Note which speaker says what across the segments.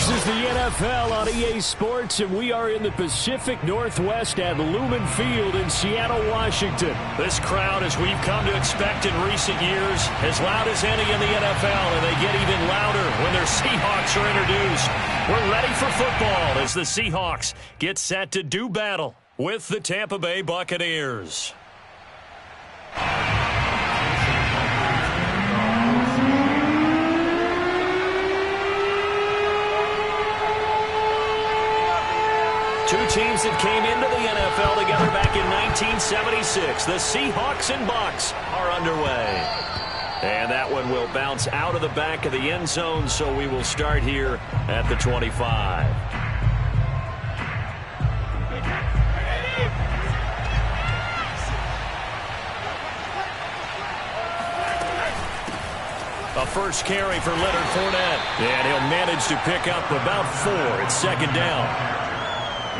Speaker 1: This is the NFL on EA Sports, and we are in the Pacific Northwest at Lumen Field in Seattle, Washington. This crowd, as we've come to expect in recent years, as loud as any in the NFL, and they get even louder when their Seahawks are introduced. We're ready for football as the Seahawks get set to do battle with the Tampa Bay Buccaneers. Two teams that came into the NFL together back in 1976. The Seahawks and Bucs are underway. And that one will bounce out of the back of the end zone, so we will start here at the 25. A first carry for Leonard Fournette. And he'll manage to pick up about 4. It's second down.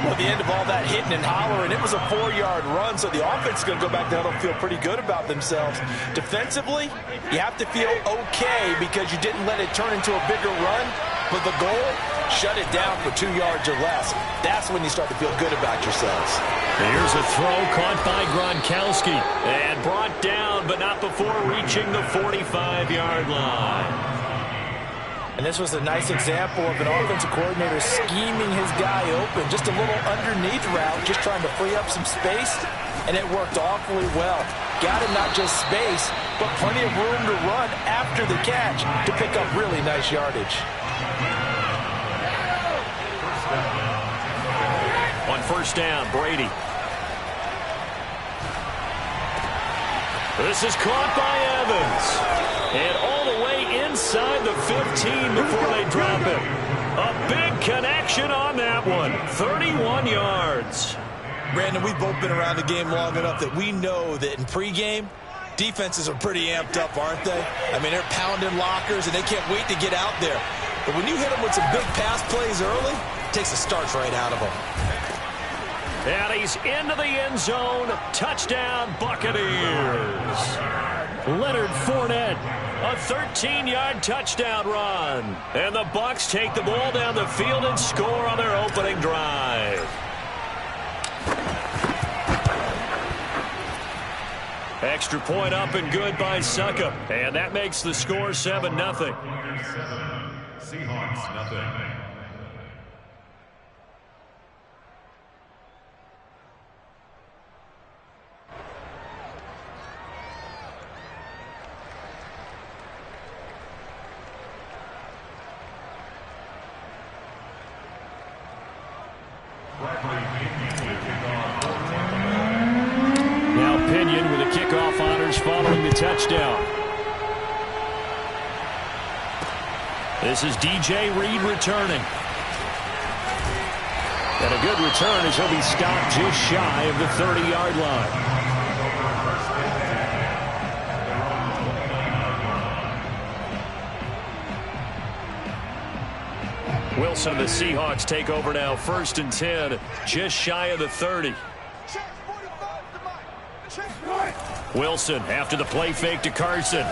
Speaker 2: Well, the end of all that hitting and hollering, it was a 4-yard run, so the offense is going to go back there and feel pretty good about themselves. Defensively, you have to feel okay because you didn't let it turn into a bigger run, but the goal, shut it down for 2 yards or less. That's when you start to feel good about yourselves.
Speaker 1: Here's a throw caught by Gronkowski and brought down, but not before reaching the 45-yard line.
Speaker 2: And this was a nice example of an offensive coordinator scheming his guy open. Just a little underneath route, just trying to free up some space, and it worked awfully well. Got him not just space, but plenty of room to run after the catch to pick up really nice yardage.
Speaker 1: On first down, Brady. This is caught by Evans. And all the way inside the 15 before they drop it. A big connection on that one. 31 yards.
Speaker 2: Brandon, we've both been around the game long enough that we know that in pregame, defenses are pretty amped up, aren't they? I mean, they're pounding lockers, and they can't wait to get out there. But when you hit them with some big pass plays early, it takes the starch right out of them.
Speaker 1: And he's into the end zone. Touchdown, Buccaneers. Leonard Fournette, a 13-yard touchdown run. And the Bucs take the ball down the field and score on their opening drive. Extra point up and good by Suckup. And that makes the score 7-0.
Speaker 3: Seahawks, nothing.
Speaker 1: Now Pinion with the kickoff honors following the touchdown. This is DJ Reed returning. And a good return as he'll be stopped just shy of the 30-yard line. Wilson, the Seahawks take over now, 1st and 10, just shy of the 30. Wilson after the play fake to Carson.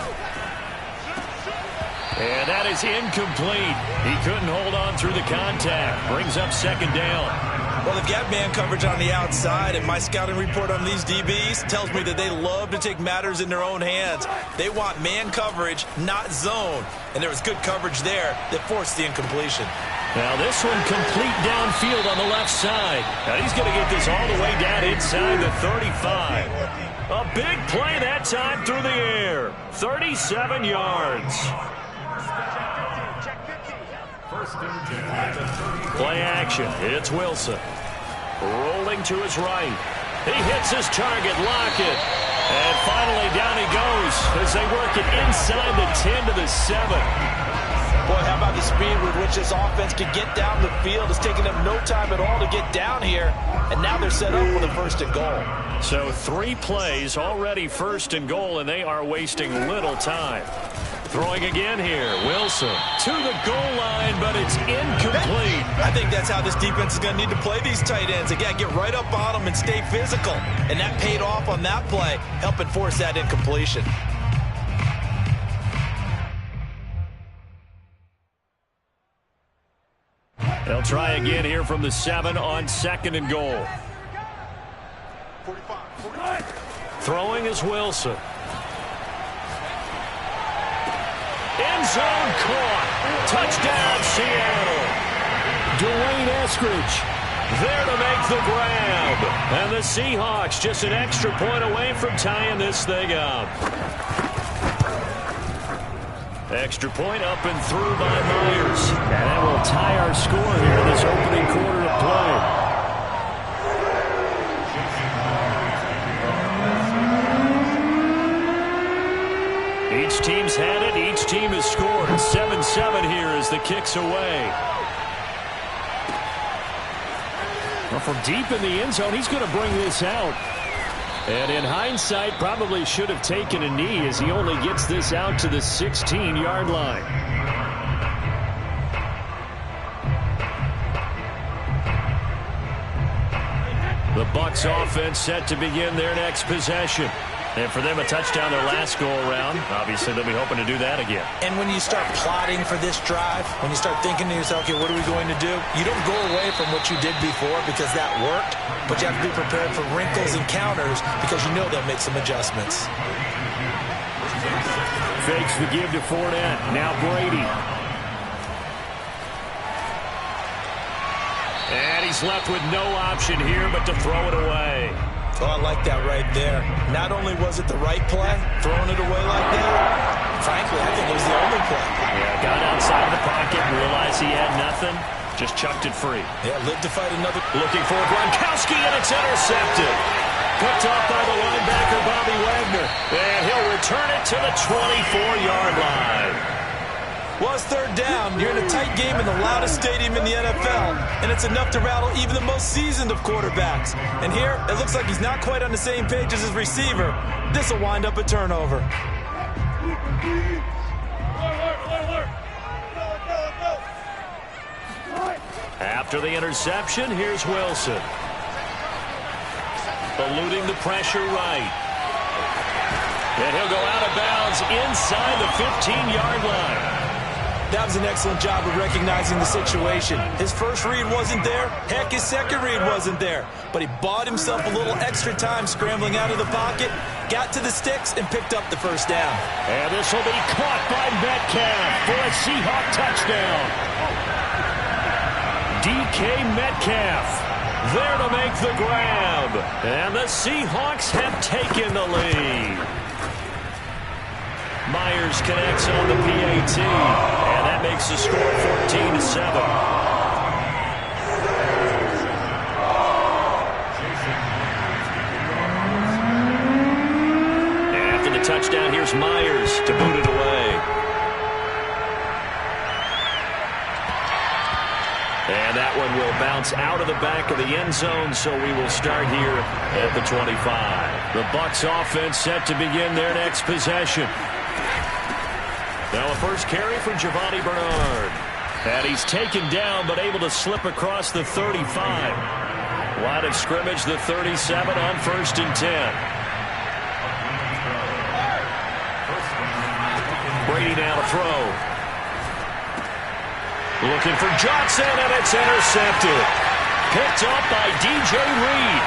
Speaker 1: And that is incomplete. He couldn't hold on through the contact. Brings up second down.
Speaker 2: Well, they've got man coverage on the outside, and my scouting report on these DBs tells me that they love to take matters in their own hands. They want man coverage, not zone. And there was good coverage there that forced the incompletion.
Speaker 1: Now this one complete downfield on the left side. Now he's going to get this all the way down inside the 35. A big play that time through the air. 37 yards. Play action. It's Wilson. Rolling to his right. He hits his target, Lockett. And finally down he goes as they work it inside the 10 to the 7.
Speaker 2: Boy, how about the speed with which this offense can get down the field? It's taking them no time at all to get down here. And now they're set up with a 1st and goal.
Speaker 1: So 3 plays already 1st and goal, and they are wasting little time. Throwing again here. Wilson to the goal line, but it's incomplete.
Speaker 2: I think that's how this defense is going to need to play these tight ends. Again, get right up on them and stay physical. And that paid off on that play, helping force that incompletion.
Speaker 1: They'll try again here from the 7 on 2nd and goal. Throwing is Wilson. End zone caught. Touchdown, Seattle. Dwayne Eskridge there to make the grab. And the Seahawks just an extra point away from tying this thing up. Extra point up and through by Myers. And that will tie our score here in this opening quarter of play. Each team's had it. Each team has scored. 7-7 here as the kick's away. Well, from deep in the end zone, he's going to bring this out. And in hindsight, probably should have taken a knee as he only gets this out to the 16-yard line. The Bucs offense set to begin their next possession. And for them, a touchdown their last go-around. Obviously, they'll be hoping to do that again.
Speaker 2: And when you start plotting for this drive, when you start thinking to yourself, okay, what are we going to do? You don't go away from what you did before because that worked, but you have to be prepared for wrinkles and counters because you know they'll make some adjustments.
Speaker 1: Fakes the give to Fournette. Now Brady. And he's left with no option here but to throw it away.
Speaker 2: Oh, I like that right there. Not only was it the right play, throwing it away like that, frankly, I think it was the only play.
Speaker 1: Yeah, got outside of the pocket, realized he had nothing, just chucked it free.
Speaker 2: Yeah, lived to fight another.
Speaker 1: Looking for Gronkowski, and it's intercepted. Picked off by the linebacker, Bobby Wagner. And he'll return it to the 24-yard line.
Speaker 2: Well, it's third down. You're in a tight game in the loudest stadium in the NFL, and it's enough to rattle even the most seasoned of quarterbacks. And here, it looks like he's not quite on the same page as his receiver. This will wind up a turnover.
Speaker 1: After the interception, here's Wilson. Eluding the pressure right. And he'll go out of bounds inside the 15-yard line.
Speaker 2: That was an excellent job of recognizing the situation. His first read wasn't there. Heck, his second read wasn't there. But he bought himself a little extra time scrambling out of the pocket, got to the sticks, and picked up the first down.
Speaker 1: And this will be caught by Metcalf for a Seahawk touchdown. DK Metcalf there to make the grab. And the Seahawks have taken the lead. Myers connects on the PAT, and that makes the score 14-7. After the touchdown, here's Myers to boot it away. And that one will bounce out of the back of the end zone, so we will start here at the 25. The Bucs offense set to begin their next possession. Now a first carry from Giovanni Bernard. And he's taken down but able to slip across the 35. Line of scrimmage, the 37 on 1st and 10. Brady now to throw. Looking for Johnson, and it's intercepted. Picked up by DJ Reed.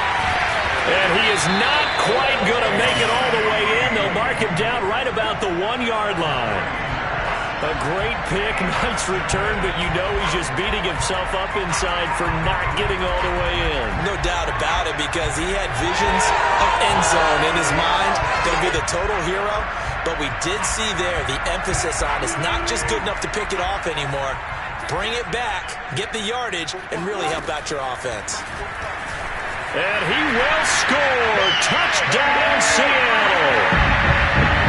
Speaker 1: And he is not quite going to make it all the way in. They'll mark him down right about the 1-yard line. A great pick, nice return, but you know he's just beating himself up inside for not getting all the way in.
Speaker 2: No doubt about it, because he had visions of end zone in his mind. Going to be the total hero, but we did see there the emphasis on it's not just good enough to pick it off anymore. Bring it back, get the yardage, and really help out your offense.
Speaker 1: And he will score. Touchdown, Seattle.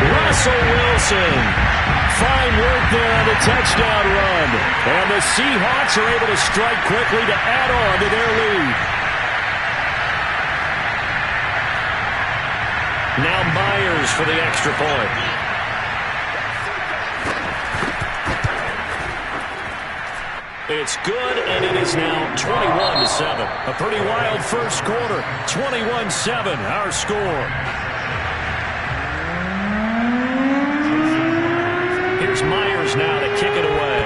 Speaker 1: Russell Wilson. Fine work there on the touchdown run. And the Seahawks are able to strike quickly to add on to their lead. Now Myers for the extra point. It's good, and it is now 21-7. A pretty wild first quarter. 21-7, our score. Here's Myers now to kick it away.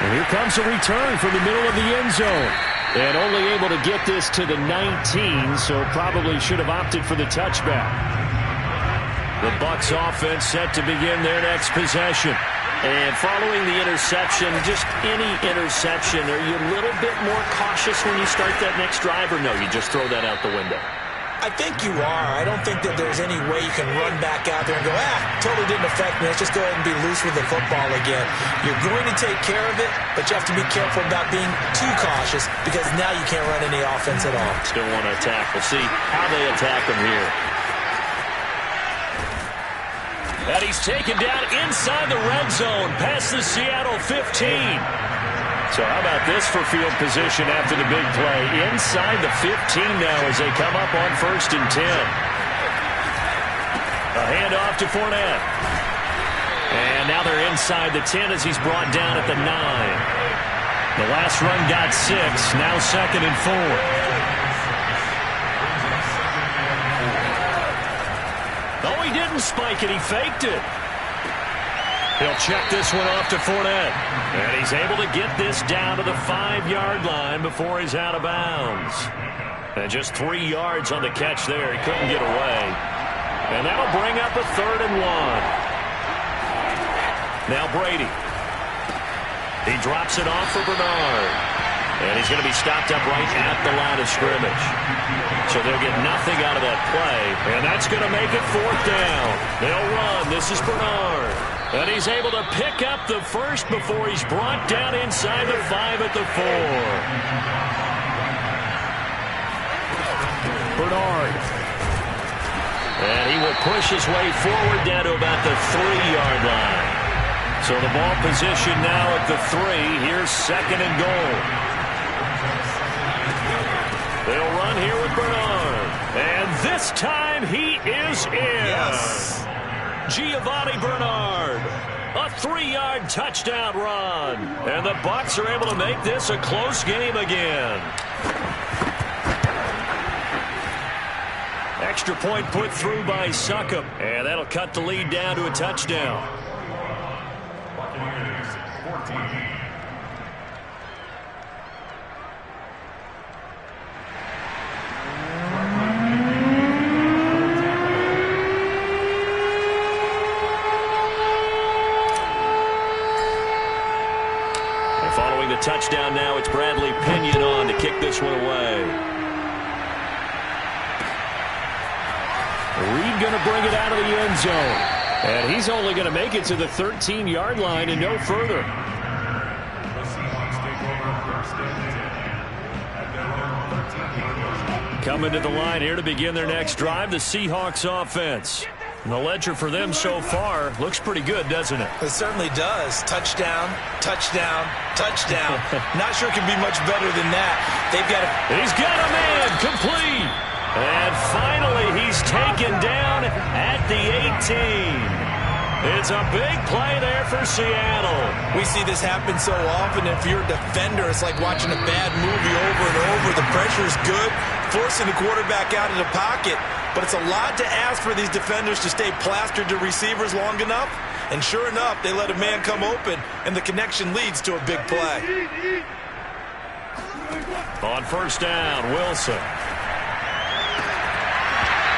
Speaker 1: And here comes a return from the middle of the end zone. And only able to get this to the 19, so probably should have opted for the touchback. The Bucs offense set to begin their next possession. And following the interception, just any interception, are you a little bit more cautious when you start that next drive, or no, you just throw that out the window?
Speaker 2: I think you are. I don't think that there's any way you can run back out there and go, totally didn't affect me. Let's just go ahead and be loose with the football again. You're going to take care of it, but you have to be careful about being too cautious because now you can't run any offense at all.
Speaker 1: Still want to attack. We'll see how they attack them here. And he's taken down inside the red zone past the Seattle 15. So how about this for field position after the big play? Inside the 15 now as they come up on 1st and 10. A handoff to Fournette. And now they're inside the 10 as he's brought down at the 9. The last run got 6. Now 2nd and 4. Oh, he didn't spike it. He faked it. He'll check this one off to Fournette. And he's able to get this down to the 5-yard line before he's out of bounds. And just 3 yards on the catch there. He couldn't get away. And that'll bring up a 3rd and 1. Now Brady. He drops it off for Bernard. And he's going to be stopped up right at the line of scrimmage. So they'll get nothing out of that play. And that's going to make it 4th down. They'll run. This is Bernard. And he's able to pick up the first before he's brought down inside the 5 at the 4. Bernard. And he will push his way forward down to about the 3-yard line. So the ball position now at the 3. Here's 2nd and goal. They'll run here with Bernard. And this time he is in.
Speaker 2: Yes.
Speaker 1: Giovanni Bernard. A 3-yard touchdown run. And the Bucs are able to make this a close game again. Extra point put through by Succop. And that'll cut the lead down to a touchdown. Following the touchdown now, it's Bradley Pinion on to kick this one away. Reed going to bring it out of the end zone. And he's only going to make it to the 13-yard line and no further. Coming to the line here to begin their next drive, the Seahawks offense. And the ledger for them so far looks pretty good, doesn't it?
Speaker 2: It certainly does. Touchdown, touchdown, touchdown. Not sure it can be much better than that. They've got
Speaker 1: He's got a man complete. And finally he's taken down at the 18. It's a big play there for Seattle.
Speaker 2: We see this happen so often. If you're a defender, it's like watching a bad movie over and over. The pressure's good, forcing the quarterback out of the pocket. But it's a lot to ask for these defenders to stay plastered to receivers long enough. And sure enough, they let a man come open, and the connection leads to a big play.
Speaker 1: On 1st down, Wilson.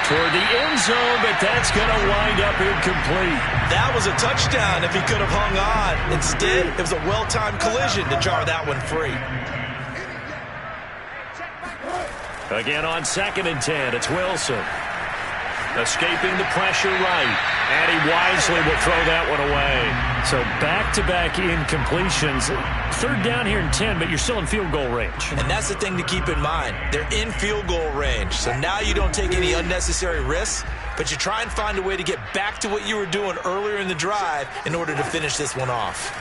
Speaker 1: Toward the end zone, but that's going to wind up incomplete.
Speaker 2: That was a touchdown if he could have hung on. Instead, it was a well-timed collision to jar that one free.
Speaker 1: Again on 2nd and 10, it's Wilson. Escaping the pressure right. And he wisely will throw that one away. So back-to-back incompletions. 3rd down here and 10, but you're still in field goal range.
Speaker 2: And that's the thing to keep in mind. They're in field goal range. So now you don't take any unnecessary risks, but you try and find a way to get back to what you were doing earlier in the drive in order to finish this one off.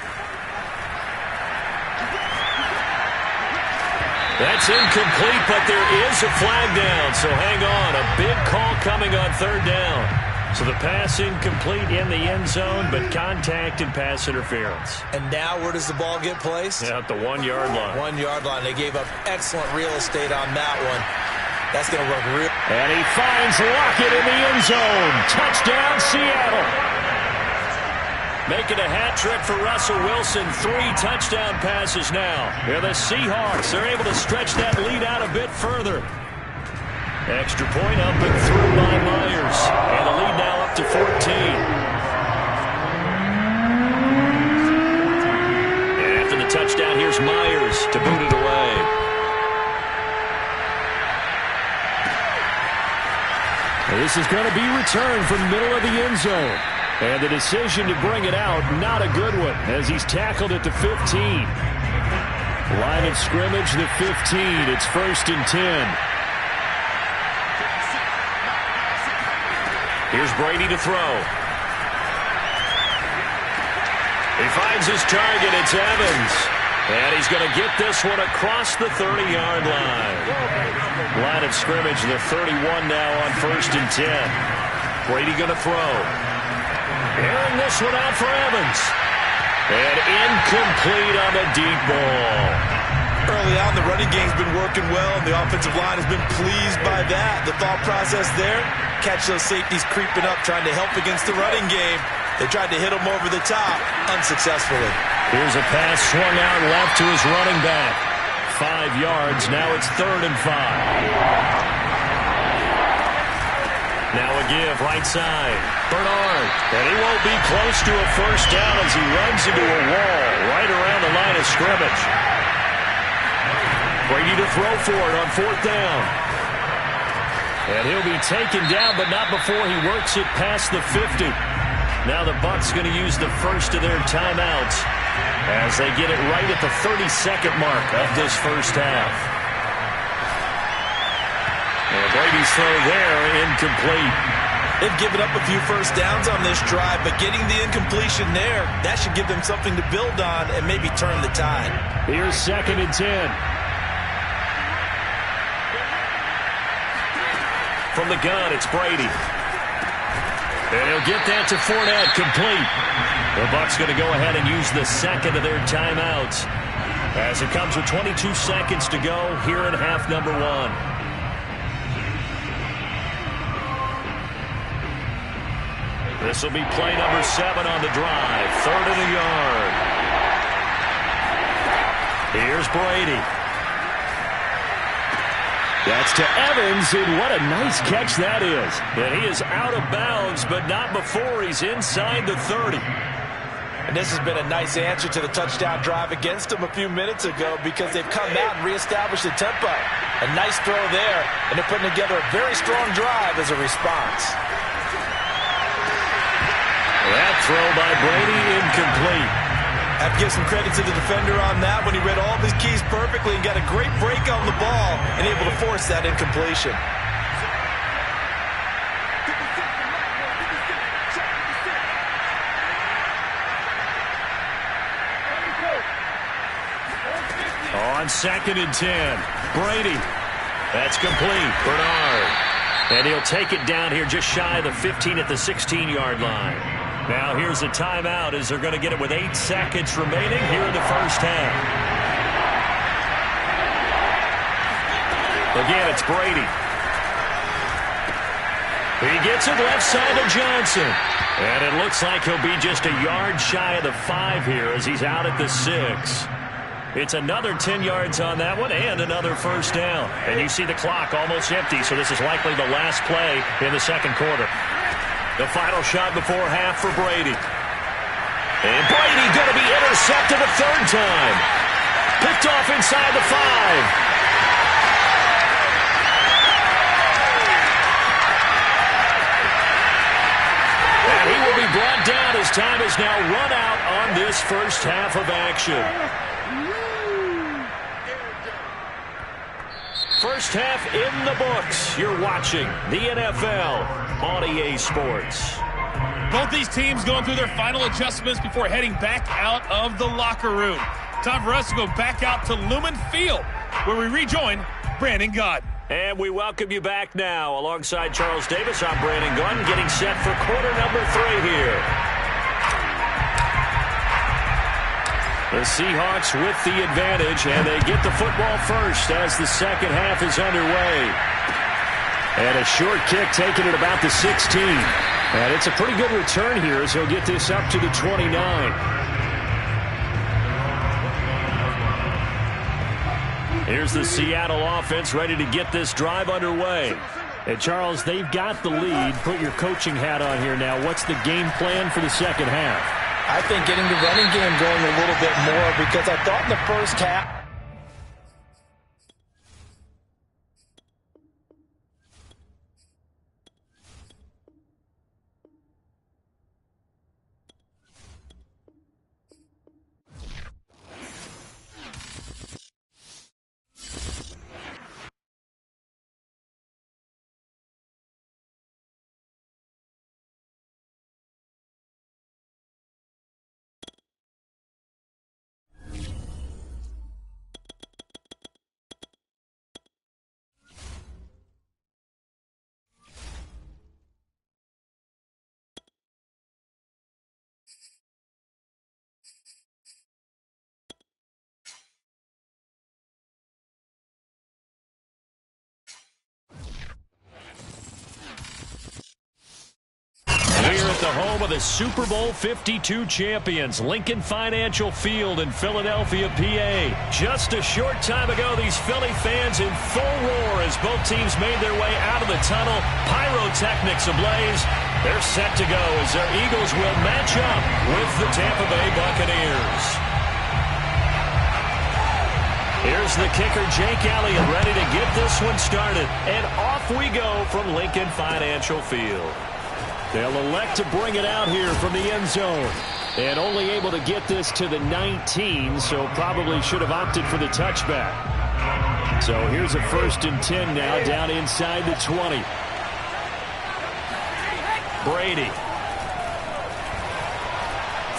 Speaker 1: That's incomplete, but there is a flag down, so hang on. A big call coming on 3rd down. So the pass incomplete in the end zone, but contact and pass interference.
Speaker 2: And now where does the ball get placed?
Speaker 1: Yeah, at the 1-yard line.
Speaker 2: 1-yard line. They gave up excellent real estate on that one. That's going to work real.
Speaker 1: And he finds Lockett in the end zone. Touchdown, Seattle. Making a hat trick for Russell Wilson. 3 touchdown passes now. And the Seahawks are able to stretch that lead out a bit further. Extra point up and through by Myers. And the lead now up to 14. And after the touchdown, here's Myers to boot it away. This is going to be returned from the middle of the end zone. And the decision to bring it out, not a good one, as he's tackled at the 15. Line of scrimmage, the 15. It's 1st and 10. Here's Brady to throw. He finds his target. It's Evans. And he's going to get this one across the 30-yard line. Line of scrimmage, the 31 now on 1st and 10. Brady going to throw. Airing this one out for Evans. And incomplete on the deep ball.
Speaker 2: Early on, the running game's been working well, and the offensive line has been pleased by that. The thought process there, catch those safeties creeping up, trying to help against the running game. They tried to hit him over the top, unsuccessfully.
Speaker 1: Here's a pass swung out left to his running back. 5 yards, now it's 3rd and 5. Now a give, right side. Bernard. And he won't be close to a first down as he runs into a wall right around the line of scrimmage. Brady to throw for it on 4th down. And he'll be taken down, but not before he works it past the 50. Now the Bucs going to use the first of their timeouts as they get it right at the 32nd mark of this first half. And Brady's throw there, incomplete.
Speaker 2: They've given up a few first downs on this drive, but getting the incompletion there, that should give them something to build on and maybe turn the tide.
Speaker 1: Here's 2nd and 10. From the gun, it's Brady. And he'll get that to Fournette, complete. The Bucs going to go ahead and use the second of their timeouts as it comes with 22 seconds to go here in half number 1. This will be play number 7 on the drive. 3rd and a yard. Here's Brady. That's to Evans, and what a nice catch that is. And he is out of bounds, but not before he's inside the 30.
Speaker 2: And this has been a nice answer to the touchdown drive against them a few minutes ago because they've come out and reestablished the tempo. A nice throw there, and they're putting together a very strong drive as a response.
Speaker 1: That throw by Brady, incomplete.
Speaker 2: I have to give some credit to the defender on that when he read all of his keys perfectly and got a great break on the ball and able to force that incompletion.
Speaker 1: On 2nd and 10, Brady. That's complete. Bernard. And he'll take it down here just shy of the 15 at the 16-yard line. Now here's a timeout as they're going to get it with 8 seconds remaining here in the first half. Again, it's Brady. He gets it left side to Johnson. And it looks like he'll be just a yard shy of the 5 here as he's out at the 6. It's another 10 yards on that one and another first down. And you see the clock almost empty, so this is likely the last play in the second quarter. The final shot before half for Brady. And Brady going to be intercepted a 3rd time. Picked off inside the 5. And he will be brought down as time is now run out on this first half of action. First half in the books. You're watching the NFL on EA Sports.
Speaker 3: Both these teams going through their final adjustments before heading back out of the locker room. Time for us to go back out to Lumen Field, where we rejoin Brandon Gunn.
Speaker 1: And we welcome you back now. Alongside Charles Davis, I'm Brandon Gunn, getting set for quarter number 3 here. The Seahawks with the advantage, and they get the football first as the second half is underway. And a short kick taken at about the 16. And it's a pretty good return here as he'll get this up to the 29. Here's the Seattle offense ready to get this drive underway. And, Charles, they've got the lead. Put your coaching hat on here now. What's the game plan for the second half?
Speaker 2: I think getting the running game going a little bit more because I thought in the first half,
Speaker 1: We're at the home of the Super Bowl 52 champions, Lincoln Financial Field in Philadelphia, PA. Just a short time ago, these Philly fans in full roar as both teams made their way out of the tunnel. Pyrotechnics ablaze. They're set to go as their Eagles will match up with the Tampa Bay Buccaneers. Here's the kicker, Jake Elliott, ready to get this one started. And off we go from Lincoln Financial Field. They'll elect to bring it out here from the end zone. And only able to get this to the 19, so probably should have opted for the touchback. So here's a 1st and 10 now, down inside the 20. Brady.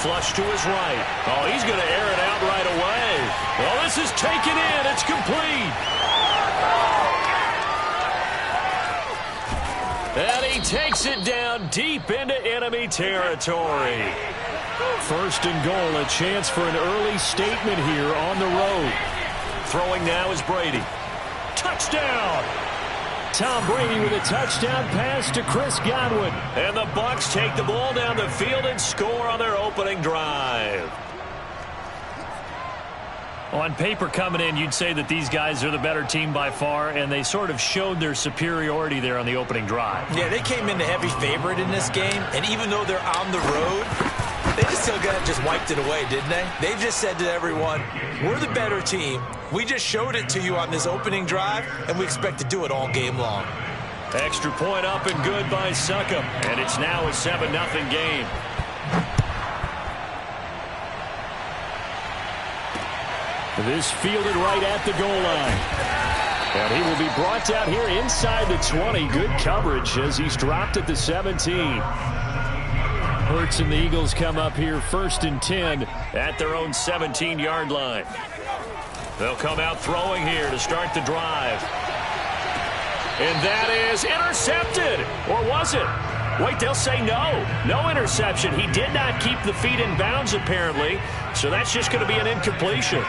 Speaker 1: Flush to his right. Oh, he's going to air it out right away. Well, this is taken in. It's complete. And he takes it down deep into enemy territory. 1st and goal, a chance for an early statement here on the road. Throwing now is Brady. Touchdown! Tom Brady with a touchdown pass to Chris Godwin. And the Bucs take the ball down the field and score on their opening drive. On paper coming in, you'd say that these guys are the better team by far, and they sort of showed their superiority there on the opening drive.
Speaker 2: Yeah, they came in the heavy favorite in this game, and even though they're on the road, they just wiped it away, didn't they? They just said to everyone, we're the better team. We just showed it to you on this opening drive, and we expect to do it all game long.
Speaker 1: Extra point up and good by Succop, and it's now a 7-0 game. This fielded right at the goal line. And he will be brought down here inside the 20. Good coverage as he's dropped at the 17. Hurts and the Eagles come up here 1st and 10 at their own 17-yard line. They'll come out throwing here to start the drive. And that is intercepted. Or was it? Wait, they'll say no. No interception. He did not keep the feet in bounds, apparently. So that's just going to be an incompletion.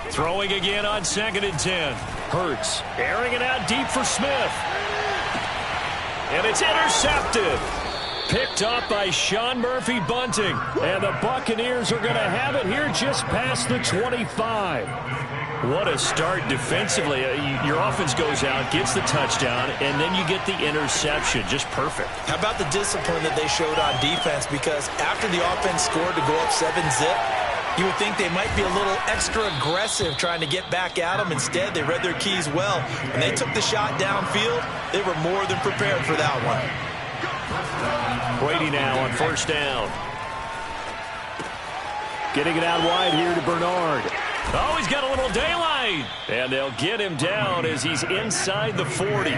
Speaker 1: Throwing again on 2nd and 10. Hurts airing it out deep for Smith. And it's intercepted. Picked up by Sean Murphy Bunting. And the Buccaneers are going to have it here just past the 25. What a start defensively. Your offense goes out, gets the touchdown, and then you get the interception. Just perfect.
Speaker 2: How about the discipline that they showed on defense? Because after the offense scored to go up 7-zip, you would think they might be a little extra aggressive trying to get back at them. Instead, they read their keys well. When they took the shot downfield, they were more than prepared for that one.
Speaker 1: Brady now on 1st down. Getting it out wide here to Bernard. Oh, he's got a little daylight. And they'll get him down as he's inside the 40.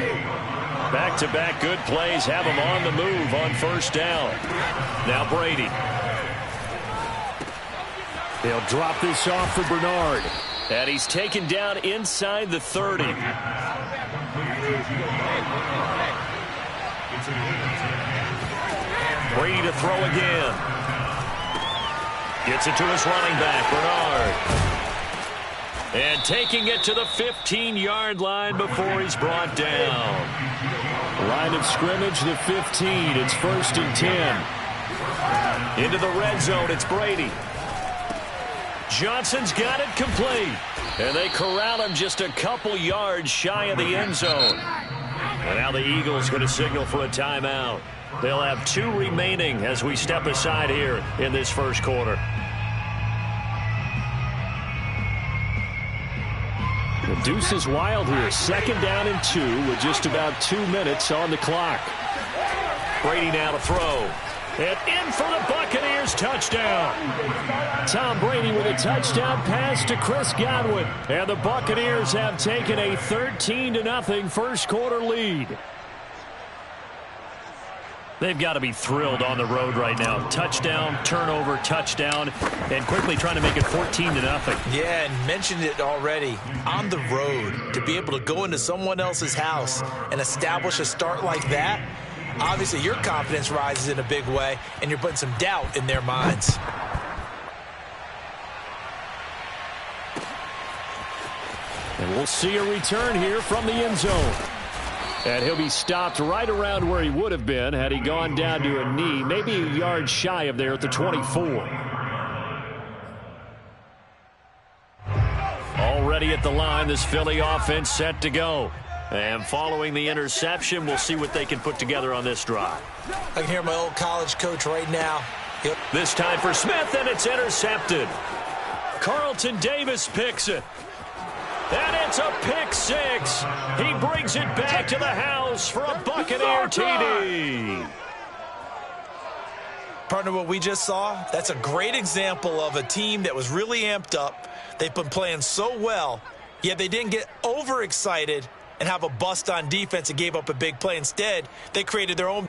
Speaker 1: Back-to-back good plays have him on the move on 1st down. Now Brady. They'll drop this off for Bernard. And he's taken down inside the 30. Brady to throw again. Gets it to his running back, Bernard. And taking it to the 15-yard line before he's brought down. Line of scrimmage, the 15. It's 1st and 10. Into the red zone, it's Brady. Johnson's got it complete. And they corral him just a couple yards shy of the end zone. And now the Eagles going to signal for a timeout. They'll have 2 remaining as we step aside here in this first quarter. The deuce is wild here. 2nd down and 2 with just about 2 minutes on the clock. Brady now to throw. And in for the Buccaneers touchdown. Tom Brady with a touchdown pass to Chris Godwin. And the Buccaneers have taken a 13-0 first quarter lead. They've got to be thrilled on the road right now. Touchdown, turnover, touchdown, and quickly trying to make it 14-0.
Speaker 2: Yeah, and mentioned it already. On the road, to be able to go into someone else's house and establish a start like that, obviously your confidence rises in a big way, and you're putting some doubt in their minds.
Speaker 1: And we'll see a return here from the end zone. And he'll be stopped right around where he would have been had he gone down to a knee, maybe a yard shy of there at the 24. Already at the line, this Philly offense set to go. And following the interception, we'll see what they can put together on this drive.
Speaker 2: I can hear my old college coach right now.
Speaker 1: This time for Smith, and it's intercepted. Carlton Davis picks it. And it's a pick 6. He brings it back to the house for a Buccaneer TD.
Speaker 2: Partner, what we just saw, that's a great example of a team that was really amped up. They've been playing so well, yet they didn't get overexcited and have a bust on defense and gave up a big play. Instead, they created their own.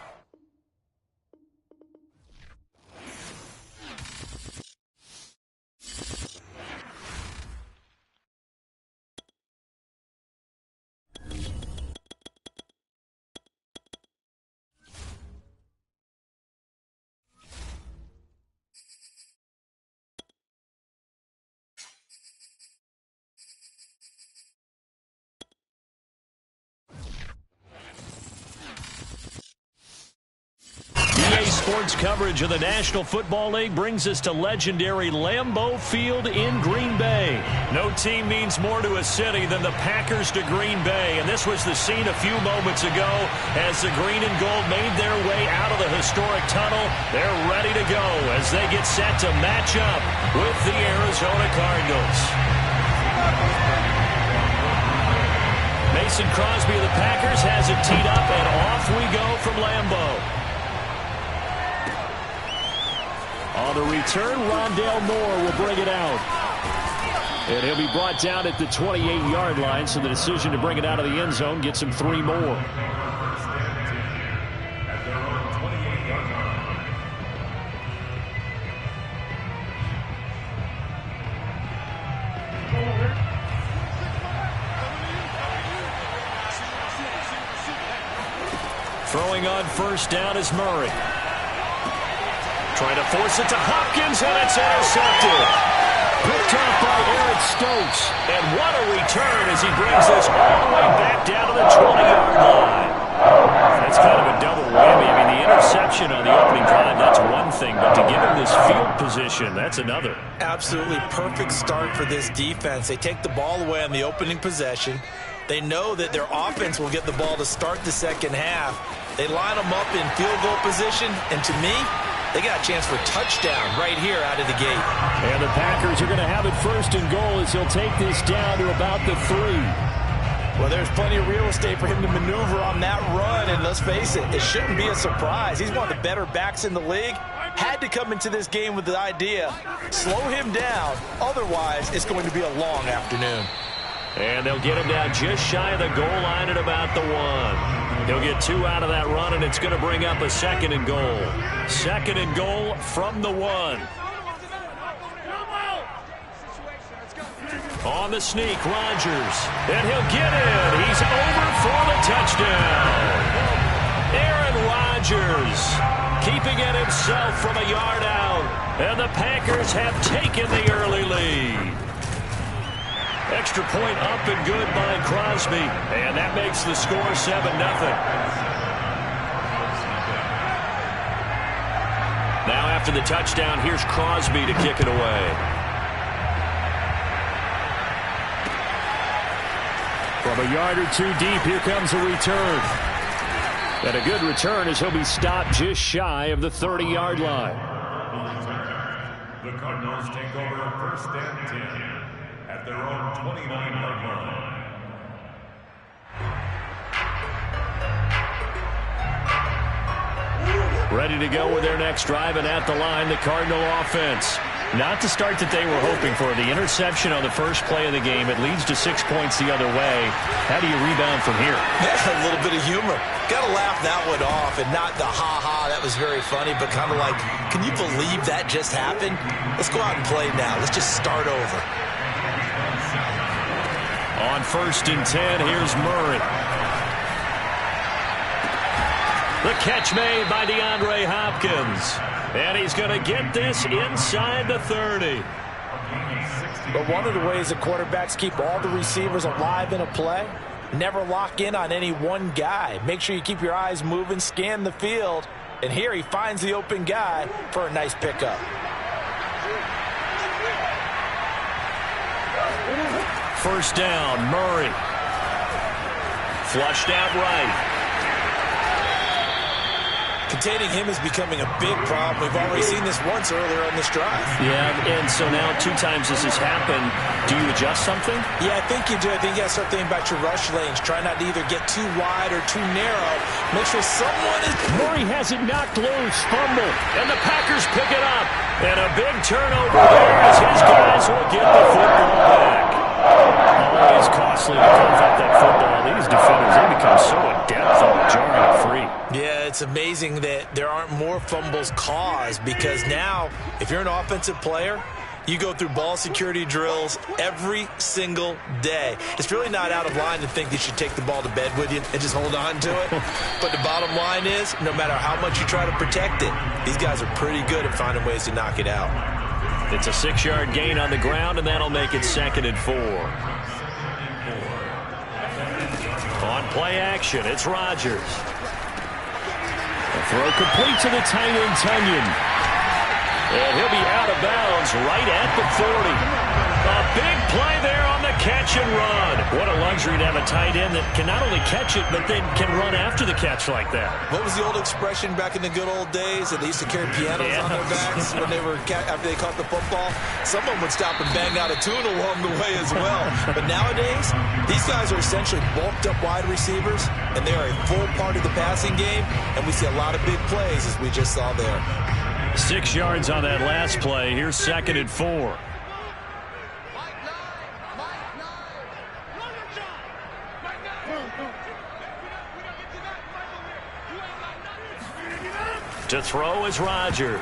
Speaker 1: Sports coverage of the National Football League brings us to legendary Lambeau Field in Green Bay. No team means more to a city than the Packers to Green Bay, and this was the scene a few moments ago as the green and gold made their way out of the historic tunnel. They're ready to go as they get set to match up with the Arizona Cardinals. Mason Crosby of the Packers has it teed up, and off we go from Lambeau. On the return, Rondale Moore will bring it out. And he'll be brought down at the 28-yard line, so the decision to bring it out of the end zone gets him 3 more. Throwing on first down is Murray. Trying to force it to Hopkins, and it's intercepted. Picked off by Eric Stokes. And what a return as he brings this all the way back down to the 20-yard line. That's kind of a double whammy. I mean, the interception on the opening drive, that's one thing, but to give him this field position, that's another.
Speaker 2: Absolutely perfect start for this defense. They take the ball away on the opening possession. They know that their offense will get the ball to start the second half. They line them up in field goal position, and to me, they got a chance for touchdown right here out of the gate.
Speaker 1: And the Packers are going to have it 1st and goal as he'll take this down to about the 3.
Speaker 2: Well, there's plenty of real estate for him to maneuver on that run, and let's face it, it shouldn't be a surprise. He's one of the better backs in the league. Had to come into this game with the idea, slow him down, otherwise it's going to be a long afternoon.
Speaker 1: And they'll get him down just shy of the goal line at about the 1. He'll get 2 out of that run, and it's going to bring up a 2nd and goal. 2nd and goal from the 1. On the sneak, Rodgers. And he'll get in. He's over for the touchdown. Aaron Rodgers keeping it himself from a yard out. And the Packers have taken the early lead. extra point up and good by Crosby. And that makes the score 7-0. Now after the touchdown, here's Crosby to kick it away. From a yard or two deep, here comes a return. And a good return as he'll be stopped just shy of the 30-yard line.
Speaker 4: The Cardinals take over first and 10 at their own 29-yard line.
Speaker 1: Ready to go with their next drive, and at the line, the Cardinal offense. Not the start that they were hoping for. The interception on the first play of the game. It leads to 6 points the other way. How do you rebound from here?
Speaker 2: Yeah, a little bit of humor. Got to laugh that one off, and not the ha-ha, that was very funny, but kind of like, can you believe that just happened? Let's go out and play now. Let's just start over.
Speaker 1: On first and 10, here's Murray. The catch made by DeAndre Hopkins. And he's going to get this inside the 30.
Speaker 2: But one of the ways the quarterbacks keep all the receivers alive in a play, never lock in on any one guy. Make sure you keep your eyes moving, scan the field. And here he finds the open guy for a nice pickup.
Speaker 1: First down, Murray. Flushed out right.
Speaker 2: Containing him is becoming a big problem. We've already seen this once earlier on this drive.
Speaker 1: Yeah, and so now 2 times this has happened. Do you adjust something?
Speaker 2: Yeah, I think you do. I think you got to start thinking about your rush lanes. Try not to either get too wide or too narrow. Make sure someone is...
Speaker 1: Murray has it knocked loose. Fumble. And the Packers pick it up. And a big turnover there as his guys will get the football back. Always costly to cough up that football. These defenders, they become so adept on jarring it free.
Speaker 2: Yeah, it's amazing that there aren't more fumbles caused, because now, if you're an offensive player, you go through ball security drills every single day. It's really not out of line to think you should take the ball to bed with you and just hold on to it. But the bottom line is, no matter how much you try to protect it, these guys are pretty good at finding ways to knock it out.
Speaker 1: It's a 6-yard gain on the ground, and that'll make it 2nd and 4. On play action, it's Rodgers. The throw complete to the tight end, Tunyon. And he'll be out of bounds right at the 40. A big play there on the catch and run. What a luxury to have a tight end that can not only catch it, but then can run after the catch like that.
Speaker 2: What was the old expression back in the good old days that they used to carry pianos on their backs when they were after they caught the football? Someone would stop and bang out a tune along the way as well. But nowadays, these guys are essentially bulked up wide receivers, and they are a full part of the passing game, and we see a lot of big plays as we just saw there.
Speaker 1: 6 yards on that last play. Here's 2nd and 4. To throw is Rodgers.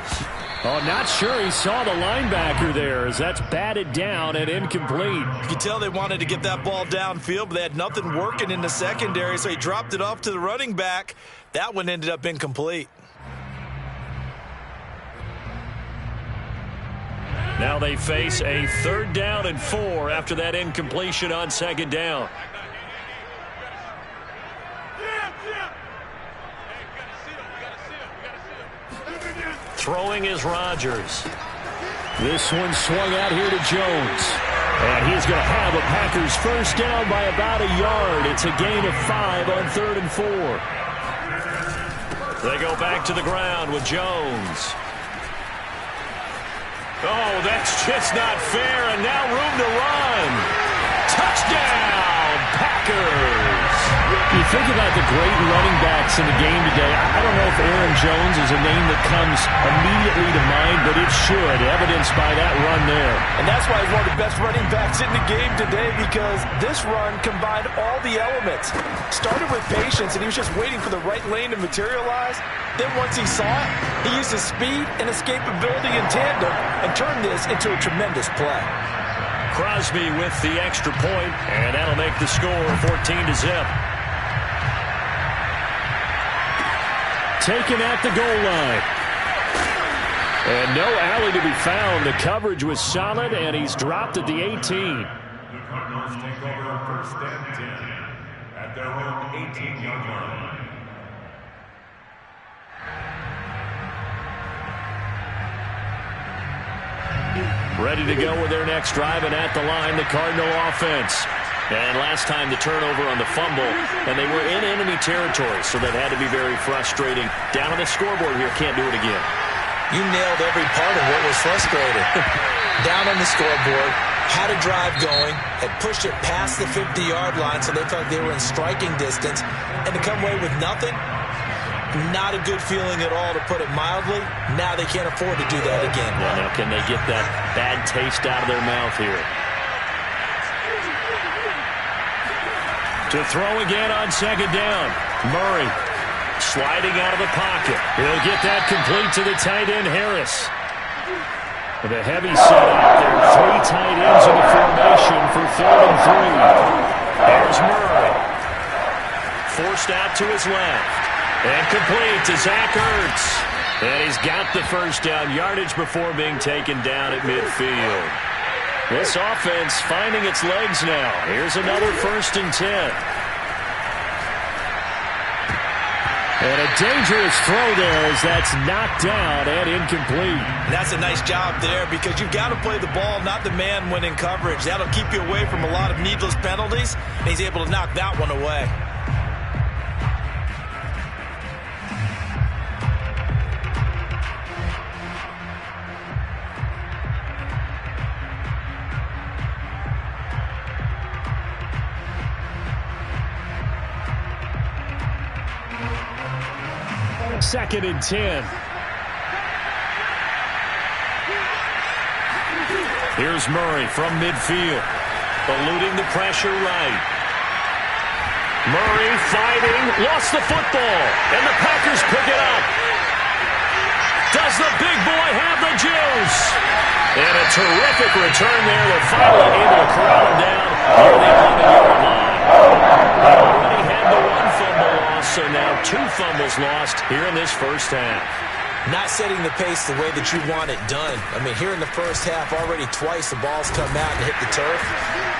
Speaker 1: Oh, not sure he saw the linebacker there as that's batted down and incomplete.
Speaker 2: You can tell they wanted to get that ball downfield, but they had nothing working in the secondary, so he dropped it off to the running back. That one ended up incomplete.
Speaker 1: Now they face a 3rd down and 4 after that incompletion on 2nd down. Throwing is Rodgers. This one swung out here to Jones. And he's going to have a Packers first down by about a yard. It's a gain of 5 on 3rd and 4. They go back to the ground with Jones. Oh, that's just not fair, and now room to run. Touchdown, Packers. You think about the great running backs in the game today. I don't know if Aaron Jones is a name that comes immediately to mind, but it should, evidenced by that run there.
Speaker 2: And that's why he's one of the best running backs in the game today, because this run combined all the elements. Started with patience, and he was just waiting for the right lane to materialize. Then once he saw it, he used his speed and escapability in tandem and turned this into a tremendous play.
Speaker 1: Crosby with the extra point, and that'll make the score 14-0. Taken at the goal line. And no alley to be found. The coverage was solid, and he's dropped at the 18.
Speaker 4: The Cardinals take over first and 10 at their own 18-yard line.
Speaker 1: Ready to go with their next drive, and at the line, the Cardinal offense. And last time the turnover on the fumble, and they were in enemy territory, so that had to be very frustrating. Down on the scoreboard here, can't do it again.
Speaker 2: You nailed every part of what was frustrating. Down on the scoreboard, had a drive going, had pushed it past the 50-yard line, so they felt like they were in striking distance, and to come away with nothing, not a good feeling at all, to put it mildly. Now they can't afford to do that again.
Speaker 1: Yeah, now can they get that bad taste out of their mouth here? To throw again on second down. Murray sliding out of the pocket. He'll get that complete to the tight end, Harris. With a heavy set out there. Three tight ends in the formation for 3rd and 3. There's Murray. Forced out to his left. And complete to Zach Ertz. And he's got the first down yardage before being taken down at midfield. This offense finding its legs now. Here's another 1st and 10. And a dangerous throw there as that's knocked down and incomplete.
Speaker 2: And that's a nice job there, because you've got to play the ball, not the man when in coverage. That'll keep you away from a lot of needless penalties, and he's able to knock that one away.
Speaker 1: Second and 10. Here's Murray from midfield. Eluding the pressure right. Murray fighting. Lost the football. And the Packers pick it up. Does the big boy have the juice? And a terrific return there. They're finally able to corral him down near the 11-yard line. They already had the one fumble loss, so now 2 fumbles lost here in this first half.
Speaker 2: Not setting the pace the way that you want it done. I mean, here in the first half, already twice the ball's come out and hit the turf.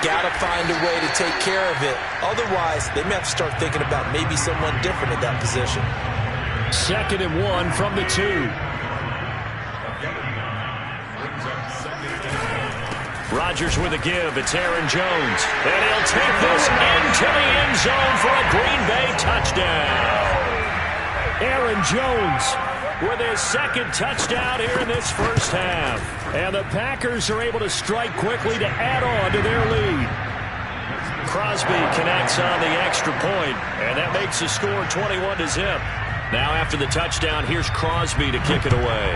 Speaker 2: Got to find a way to take care of it. Otherwise, they may have to start thinking about maybe someone different at that position.
Speaker 1: 2nd and 1 from the 2. Rodgers with a give. It's Aaron Jones. And he'll take this into the end zone for a Green Bay touchdown. Aaron Jones with his 2nd touchdown here in this first half. And the Packers are able to strike quickly to add on to their lead. Crosby connects on the extra point, and that makes the score 21-0. Now after the touchdown, here's Crosby to kick it away.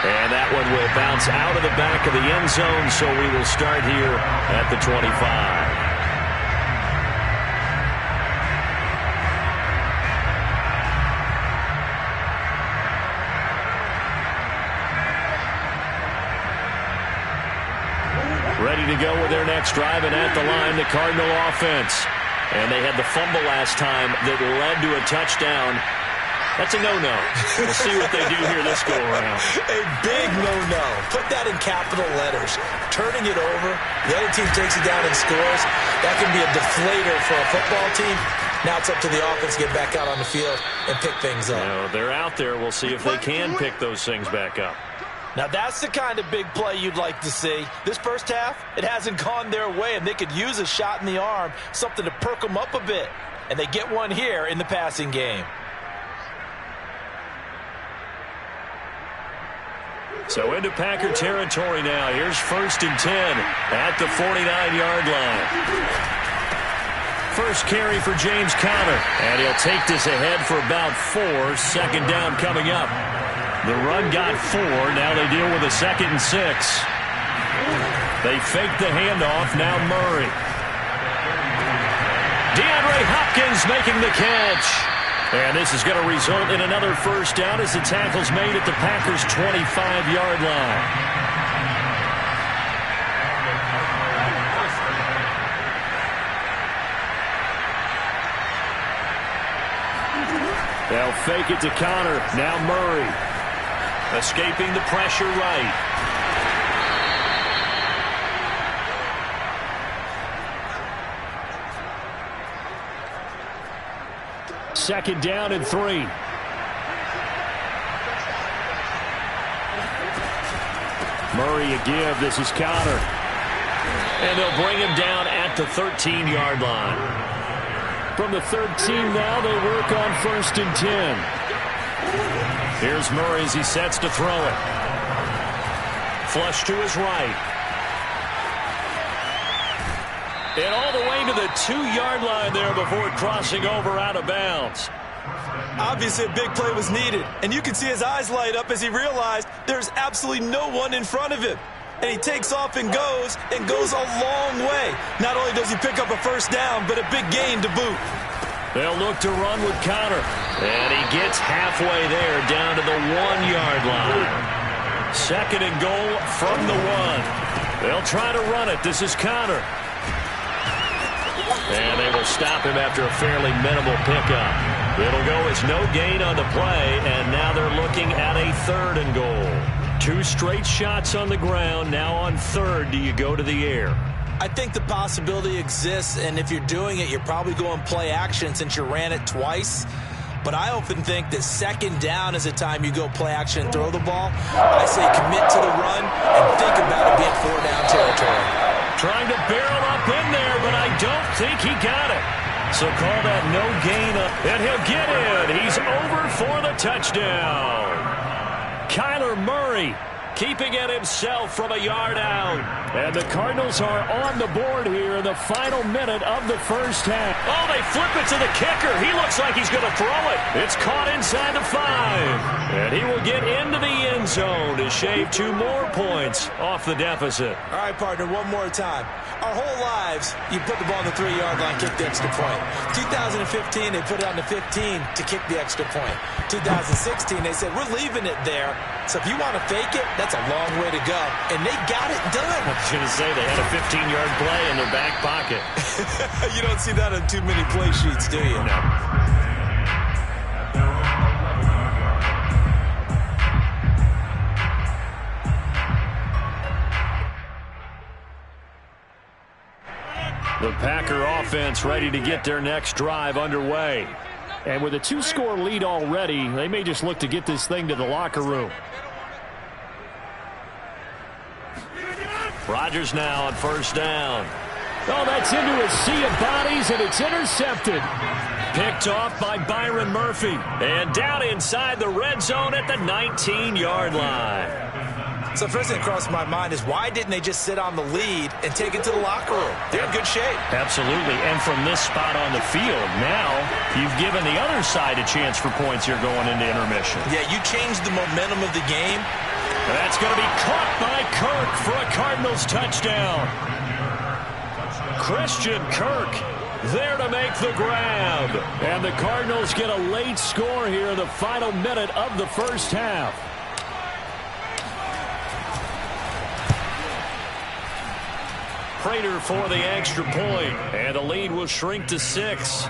Speaker 1: And that one will bounce out of the back of the end zone, so we will start here at the 25. Ready to go with their next drive, and at the line, the Cardinal offense. And they had the fumble last time that led to a touchdown. That's a no-no. We'll see what they do here this go-around.
Speaker 2: A big no-no. Put that in capital letters. Turning it over, the other team takes it down and scores. That can be a deflator for a football team. Now it's up to the offense to get back out on the field and pick things up.
Speaker 1: You know, they're out there. We'll see if they can pick those things back up.
Speaker 2: Now that's the kind of big play you'd like to see. This first half, it hasn't gone their way, and they could use a shot in the arm, something to perk them up a bit. And they get one here in the passing game.
Speaker 1: So into Packer territory now. Here's 1st and 10 at the 49-yard line. First carry for James Conner, and he'll take this ahead for about 4. 2nd down coming up. The run got 4. Now they deal with a 2nd and 6. They fake the handoff. Now Murray. DeAndre Hopkins making the catch. And this is going to result in another first down as the tackle's made at the Packers' 25-yard line. They'll fake it to Conner. Now Murray. Escaping the pressure right. 2nd down and 3. Murray a give. This is Connor. And they'll bring him down at the 13-yard line. From the 13 now, they work on 1st and 10. Here's Murray as he sets to throw it. Flush to his right. And all the way to the 2-yard line there before crossing over out of bounds.
Speaker 2: Obviously, a big play was needed, and you can see his eyes light up as he realized there's absolutely no one in front of him. And he takes off and goes a long way. Not only does he pick up a 1st down, but a big gain to boot.
Speaker 1: They'll look to run with Connor. And he gets halfway there down to the 1-yard line. 2nd and goal from the 1. They'll try to run it. This is Connor. And they will stop him after a fairly minimal pickup. It'll go as no gain on the play, and now they're looking at a 3rd and goal. 2 straight shots on the ground. Now on 3rd, do you go to the air?
Speaker 2: I think the possibility exists, and if you're doing it, you're probably going play action since you ran it twice. But I often think that 2nd down is a time you go play action and throw the ball. I say commit to the run and think about it being 4-down territory.
Speaker 1: Trying to barrel up in there, but I don't think he got it. So call that no gain up, and he'll get in. He's over for the touchdown. Kyler Murray keeping it himself from a yard out. And the Cardinals are on the board here in the final minute of the 1st half. Oh, they flip it to the kicker. He looks like he's going to throw it. It's caught inside the 5. And he will get into the end zone to shave 2 more points off the deficit.
Speaker 2: All right, partner, one more time. Our whole lives, you put the ball on the 3-yard line, kick the extra point. 2015, they put it on the 15 to kick the extra point. 2016, they said, we're leaving it there. So if you want to fake it, that's a long way to go. And they got it done.
Speaker 1: I was going to say they had a 15-yard play in their back pocket.
Speaker 2: You don't see that on too many play sheets, do you?
Speaker 1: No. The Packer offense ready to get their next drive underway. And with a 2-score lead already, they may just look to get this thing to the locker room. Rodgers now on 1st down. Oh, that's into a sea of bodies, and it's intercepted. Picked off by Byron Murphy. And down inside the red zone at the 19-yard line.
Speaker 2: So first thing that crossed my mind is why didn't they just sit on the lead and take it to the locker room? They're in good shape.
Speaker 1: Absolutely. And from this spot on the field, now you've given the other side a chance for points here going into intermission.
Speaker 2: Yeah, you changed the momentum of the game.
Speaker 1: And that's going to be caught by Kirk for a Cardinals touchdown. Christian Kirk there to make the grab. And the Cardinals get a late score here in the final minute of the 1st half. Prater for the extra point, and the lead will shrink to 6.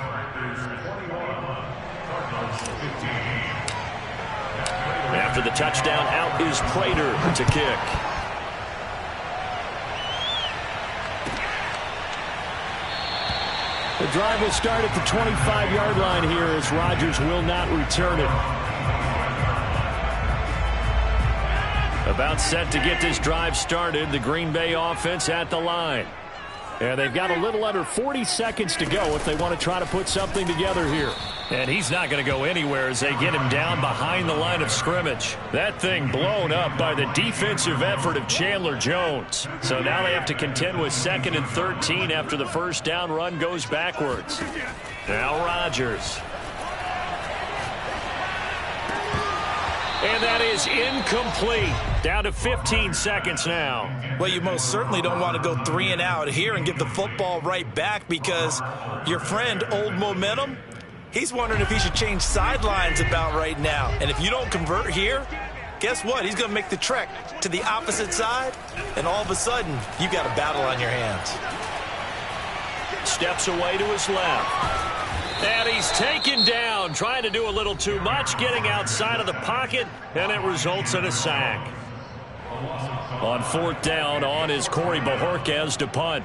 Speaker 1: After the touchdown, out is Prater to kick. The drive will start at the 25-yard line here as Rodgers will not return it. About set to get this drive started, the Green Bay offense at the line. And they've got a little under 40 seconds to go if they want to try to put something together here. And he's not going to go anywhere as they get him down behind the line of scrimmage. That thing blown up by the defensive effort of Chandler Jones. So now they have to contend with 2nd and 13 after the 1st down run goes backwards. Now Rodgers. And that is incomplete. Down to 15 seconds now.
Speaker 2: Well, you most certainly don't want to go 3 and out here and give the football right back because your friend, Old Momentum, he's wondering if he should change sidelines about right now. And if you don't convert here, guess what? He's going to make the trek to the opposite side, and all of a sudden, you've got a battle on your hands.
Speaker 1: Steps away to his left. And he's taken down, trying to do a little too much, getting outside of the pocket, and it results in a sack. On 4th down, on is Corey Bojorquez to punt.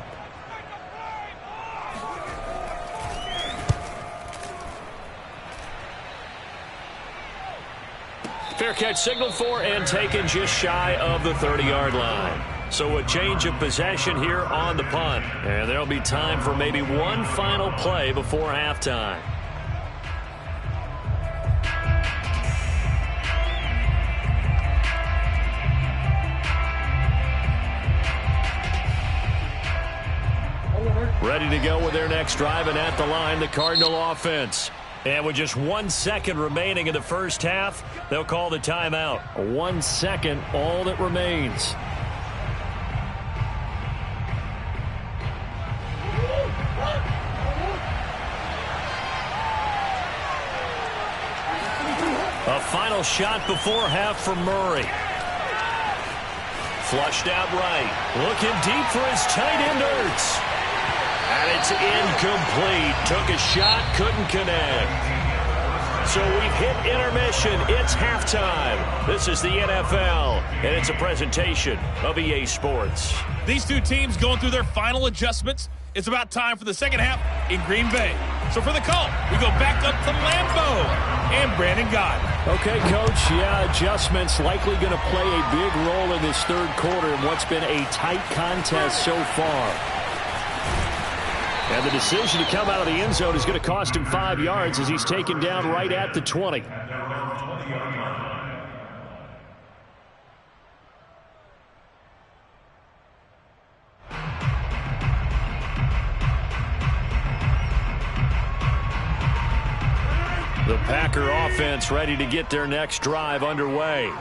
Speaker 1: Fair catch signaled for and taken just shy of the 30-yard line. So a change of possession here on the punt. And there'll be time for maybe one final play before halftime. Ready to go with their next drive, and at the line, the Cardinal offense. And with just 1 second remaining in the first half, they'll call the timeout. 1 second, all that remains. A final shot before half from Murray. Flushed out right. Looking deep for his tight end, Ertz. And it's incomplete. Took a shot, couldn't connect. So we've hit intermission. It's halftime. This is the NFL, and it's a presentation of EA Sports.
Speaker 3: These two teams going through their final adjustments. It's about time for the second half in Green Bay. So for the call, we go back up to Lambeau and Brandon Gott.
Speaker 1: Okay, Coach. Yeah, adjustments likely going to play a big role in this third quarter in what's been a tight contest so far. And the decision to come out of the end zone is going to cost him 5 yards as he's taken down right at the 20. The Packer offense ready to get their next drive underway.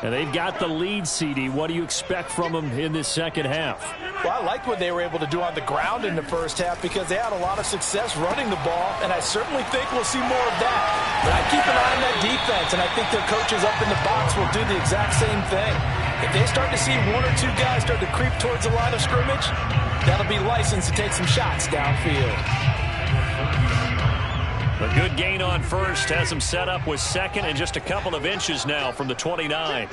Speaker 1: And they've got the lead, CD. What do you expect from them in this second half?
Speaker 2: Well, I liked what they were able to do on the ground in the first half because they had a lot of success running the ball, and I certainly think we'll see more of that. But I keep an eye on that defense, and I think their coaches up in the box will do the exact same thing. If they start to see one or two guys start to creep towards the line of scrimmage, that'll be licensed to take some shots downfield.
Speaker 1: A good gain on first has him set up with second and just a couple of inches now from the 29.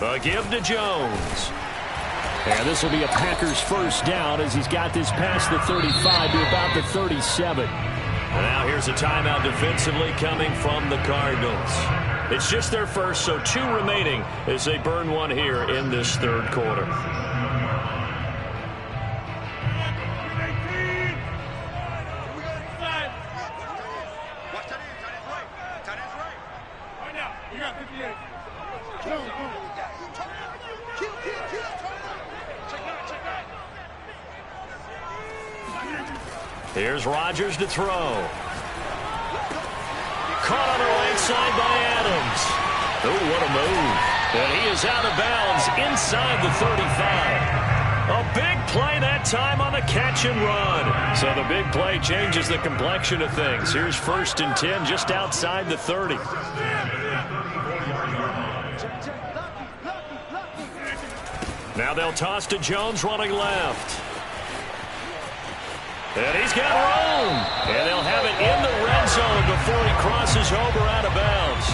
Speaker 1: A give to Jones. And this will be a Packers first down as he's got this past the 35 to about the 37. And now here's a timeout defensively coming from the Cardinals. It's just their first, so 2 remaining as they burn one here in this third quarter. Here's Rodgers to throw. Caught on the right side by Adams. Oh, what a move. And he is out of bounds inside the 35. A big play that time on the catch and run. So the big play changes the complexion of things. Here's 1st and 10 just outside the 30. Now they'll toss to Jones running left. And he's got room. And they'll have it in the red zone before he crosses over out of bounds.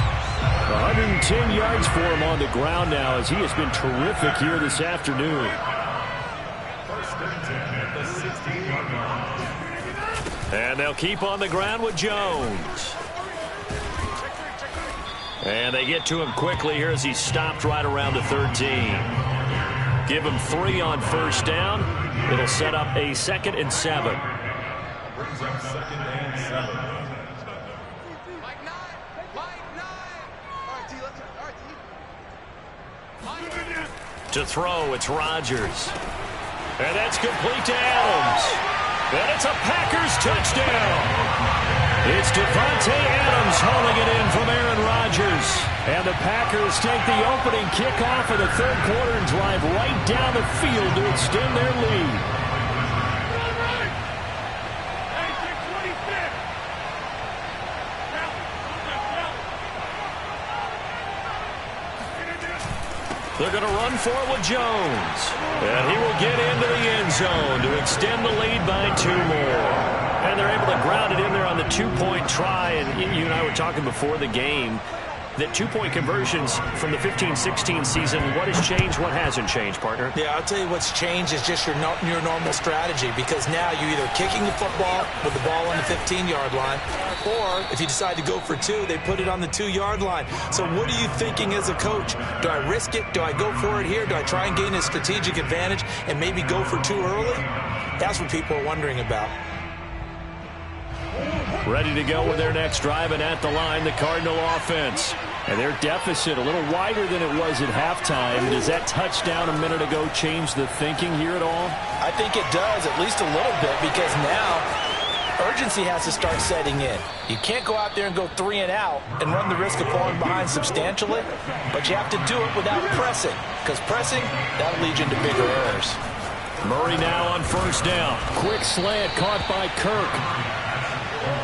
Speaker 1: 110 yards for him on the ground now as he has been terrific here this afternoon. And they'll keep on the ground with Jones. And they get to him quickly here as he's stopped right around the 13. Give him 3 on first down. It'll set up a 2nd and 7.
Speaker 4: Brings up 2nd and 7.
Speaker 1: To throw, it's Rodgers. And that's complete to Adams. And it's a Packers touchdown. It's Devontae Adams hauling it in from Aaron Rodgers. And the Packers take the opening kickoff of the third quarter and drive right down the field to extend their lead. They're going to run for it with Jones. And he will get into the end zone to extend the lead by 2 more. And they're able to ground it in there on the 2-point try. And you and I were talking before the game. that two-point conversions from the 15-16 season, what has changed, what hasn't changed, partner?
Speaker 2: Yeah, I'll tell you what's changed is just your normal strategy, because now you're either kicking the football with the ball on the 15-yard line, or if you decide to go for two, they put it on the 2-yard line. So what are you thinking as a coach? Do I risk it? Do I go for it here? Do I try and gain a strategic advantage and maybe go for two early? That's what people are wondering about.
Speaker 1: Ready to go with their next drive, and at the line, the Cardinal offense. And their deficit a little wider than it was at halftime. Does that touchdown a minute ago change the thinking here at all?
Speaker 2: I think it does, at least a little bit, because now urgency has to start setting in. You can't go out there and go 3 and out and run the risk of falling behind substantially, but you have to do it without pressing, because pressing, that'll lead you into bigger errors.
Speaker 1: Murray now on first down. Quick slant caught by Kirk.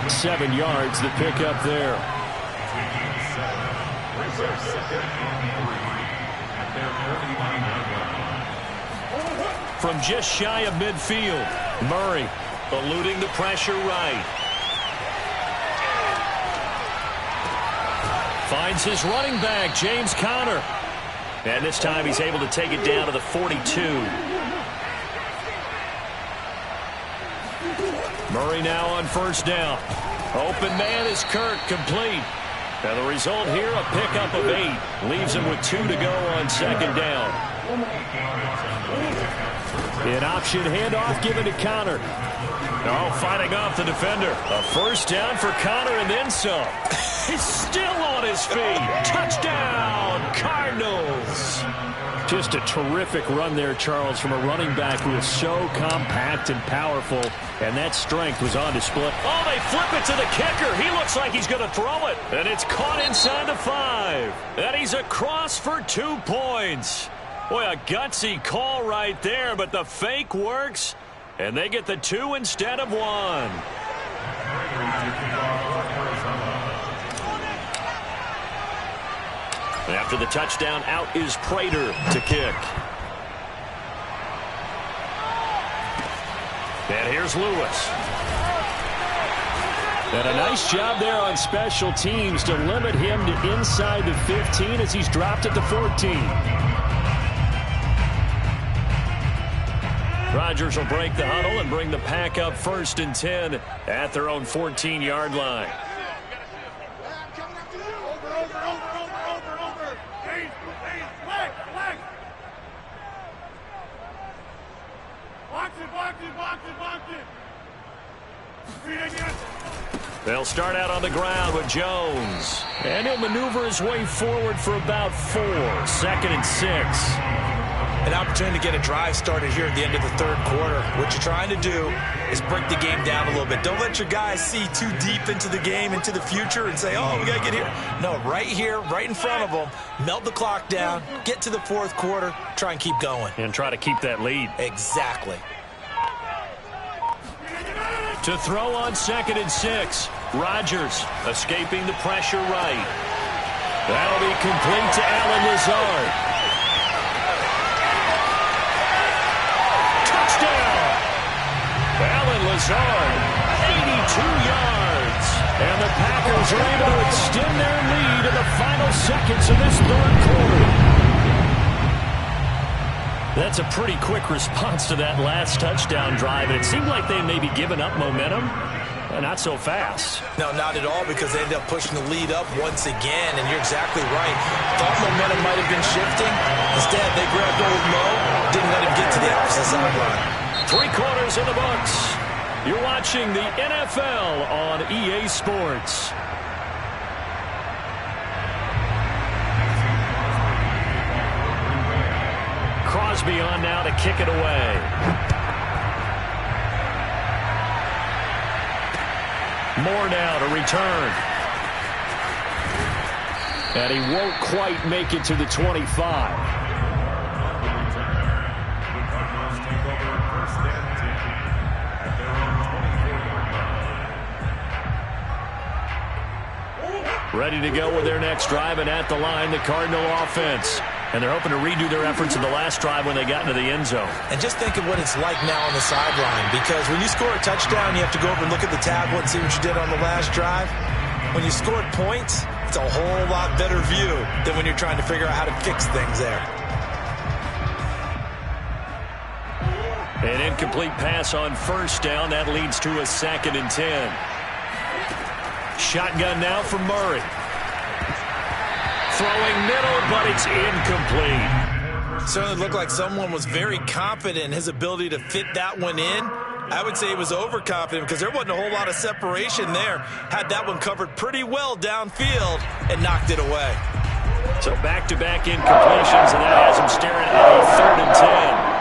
Speaker 1: 7 yards, the pickup there. From just shy of midfield, Murray eluding the pressure right. Finds his running back, James Conner. And this time he's able to take it down to the 42. Murray now on first down. Open man is Kirk, complete. And the result here, a pickup of 8. Leaves him with 2 to go on second down. An option handoff given to Conner. Oh, fighting off the defender. A first down for Conner and then some. He's still on his feet. Touchdown, Cardinals. Just a terrific run there, Charles, from a running back who is so compact and powerful, and that strength was on display. Oh, they flip it to the kicker. He looks like he's going to throw it, and it's caught inside the 5. And he's across for 2 points. Boy, a gutsy call right there, but the fake works, and they get the 2 instead of 1. After the touchdown, out is Prater to kick. And here's Lewis. And a nice job there on special teams to limit him to inside the 15 as he's dropped at the 14. Rodgers will break the huddle and bring the pack up 1st and 10 at their own 14-yard line. They'll start out on the ground with Jones. And he'll maneuver his way forward for about 4. 2nd and 6.
Speaker 2: An opportunity to get a drive started here at the end of the 3rd quarter. What you're trying to do is break the game down a little bit. Don't let your guys see too deep into the game, into the future, and say, oh, we got to get here. No, right here, right in front of them, melt the clock down, get to the 4th quarter, try and keep going.
Speaker 1: And try to keep that lead.
Speaker 2: Exactly.
Speaker 1: To throw on 2nd and 6. Rodgers escaping the pressure right. That'll be complete to Allen Lazard. Touchdown! Allen Lazard, 82 yards. And the Packers are able to extend their lead in the final seconds of this 3rd quarter. That's a pretty quick response to that last touchdown drive. And it seemed like they may be giving up momentum. Not so fast.
Speaker 2: No, not at all, because they ended up pushing the lead up once again, and you're exactly right. Thought momentum might have been shifting. Instead, they grabbed old Mo, didn't let him get to the opposite sideline.
Speaker 1: 3 quarters in the books. You're watching the NFL on EA Sports. Crosby on now to kick it away. Moore now to return. And he won't quite make it to the 25. Ready to go with their next drive, and at the line, the Cardinal offense. And they're hoping to redo their efforts in the last drive when they got into the end zone.
Speaker 2: And just think of what it's like now on the sideline, because when you score a touchdown, you have to go over and look at the tablet and see what you did on the last drive. When you scored points, it's It's a whole lot better view than when you're trying to figure out how to fix things there.
Speaker 1: An incomplete pass on first down. That leads to a 2nd and 10. Shotgun now for Murray. Throwing middle, but it's incomplete.
Speaker 2: Certainly looked like someone was very confident in his ability to fit that one in. I would say he was overconfident because there wasn't a whole lot of separation there. Had that one covered pretty well downfield and knocked it away.
Speaker 1: So back-to-back incompletions, and that has him staring at a 3rd and 10.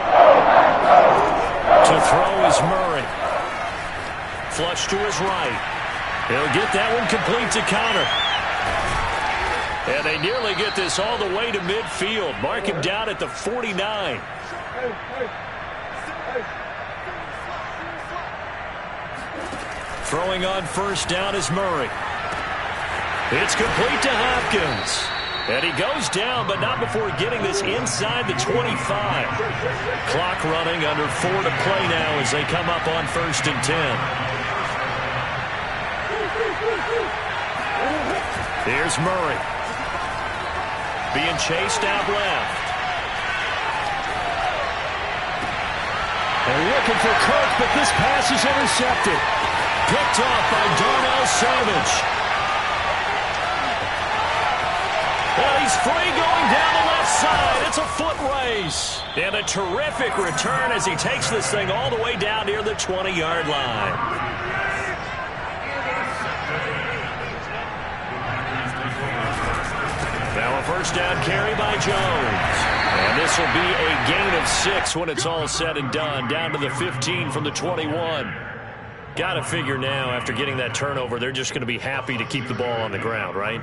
Speaker 1: To throw is Murray. Flush to his right. He'll get that one complete to Connor. And they nearly get this all the way to midfield. Mark him down at the 49. Throwing on first down is Murray. It's complete to Hopkins. And he goes down, but not before getting this inside the 25. Clock running, under 4 to play now as they come up on 1st and 10. Here's Murray. Being chased out left. And looking for Cook, but this pass is intercepted. Picked off by Darnell Savage. Well, he's free going down the left side. It's a foot race. And a terrific return as he takes this thing all the way down near the 20-yard line. Now a first down carry by Jones. And this will be a gain of 6 when it's all said and done. Down to the 15 from the 21. Got to figure now, after getting that turnover, they're just going to be happy to keep the ball on the ground, right?